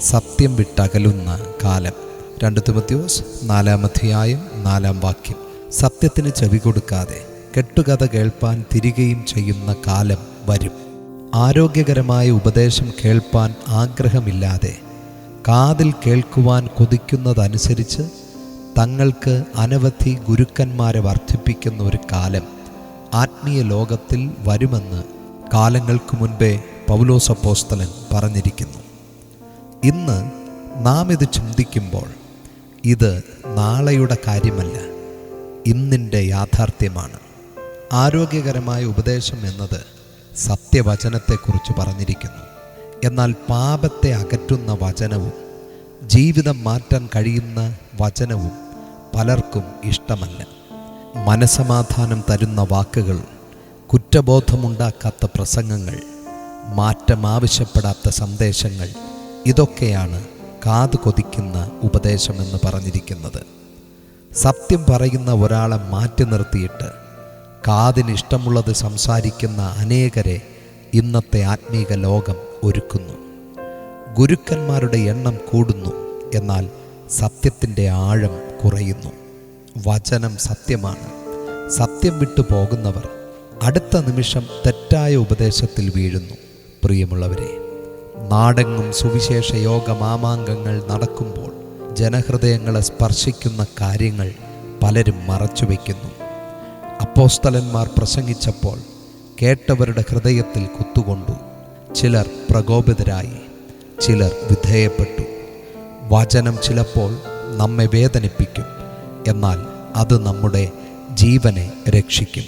സത്യം വിട്ടകലുന്ന കാലം. 2 തിമോഥെയോസ് 4:4 സത്യത്തിന് ചെവി കൊടുക്കാതെ കെട്ടുകഥ കേൾപ്പാൻ തിരികെയും ചെയ്യുന്ന കാലം വരും. ആരോഗ്യകരമായ ഉപദേശം കേൾപ്പാൻ ആഗ്രഹമില്ലാതെ കാതിൽ കേൾക്കുവാൻ കൊതിക്കുന്നതനുസരിച്ച് തങ്ങൾക്ക് അനവധി ഗുരുക്കന്മാരെ വർദ്ധിപ്പിക്കുന്ന ഒരു കാലം ആത്മീയ ലോകത്തിൽ വരുമെന്ന് കാലങ്ങൾക്ക് മുൻപേ പൗലോസ് അപ്പോസ്തലൻ പറഞ്ഞിരിക്കുന്നു. ഇന്ന് നാം ഇത് ചിന്തിക്കുമ്പോൾ ഇത് നാളെയുടെ കാര്യമല്ല, ഇന്നിൻ്റെ യാഥാർത്ഥ്യമാണ്. ആരോഗ്യകരമായ ഉപദേശം എന്നത് സത്യവചനത്തെക്കുറിച്ച് പറഞ്ഞിരിക്കുന്നു. എന്നാൽ പാപത്തെ അകറ്റുന്ന വചനവും ജീവിതം മാറ്റാൻ കഴിയുന്ന വചനവും പലർക്കും ഇഷ്ടമല്ല. മനസമാധാനം തരുന്ന വാക്കുകൾ, കുറ്റബോധമുണ്ടാക്കാത്ത പ്രസംഗങ്ങൾ, മാറ്റം ആവശ്യപ്പെടാത്ത സന്ദേശങ്ങൾ, ഇതൊക്കെയാണ് കാത് കൊതിക്കുന്ന ഉപദേശമെന്ന് പറഞ്ഞിരിക്കുന്നത്. സത്യം പറയുന്ന ഒരാളെ മാറ്റി നിർത്തിയിട്ട് കാതിനിഷ്ടമുള്ളത് സംസാരിക്കുന്ന അനേകരെ ഇന്നത്തെ ആത്മീക ലോകം ഒരുക്കുന്നു. ഗുരുക്കന്മാരുടെ എണ്ണം കൂടുന്നു, എന്നാൽ സത്യത്തിൻ്റെ ആഴം കുറയുന്നു. വചനം സത്യമാണ്. സത്യം വിട്ടു പോകുന്നവർ അടുത്ത നിമിഷം തെറ്റായ ഉപദേശത്തിൽ വീഴുന്നു. പ്രിയമുള്ളവരെ, നാടെങ്ങും സുവിശേഷ യോഗ മാമാങ്കങ്ങൾ നടക്കുമ്പോൾ ജനഹൃദയങ്ങളെ സ്പർശിക്കുന്ന കാര്യങ്ങൾ പലരും മറച്ചുവെക്കുന്നു. അപ്പോസ്തലന്മാർ പ്രസംഗിച്ചപ്പോൾ കേട്ടവരുടെ ഹൃദയത്തിൽ കുത്തുകൊണ്ടു. ചിലർ പ്രകോപിതരായി, ചിലർ വിധേയപ്പെട്ടു. വചനം ചിലപ്പോൾ നമ്മെ വേദനിപ്പിക്കും, എന്നാൽ അത് നമ്മുടെ ജീവനെ രക്ഷിക്കും.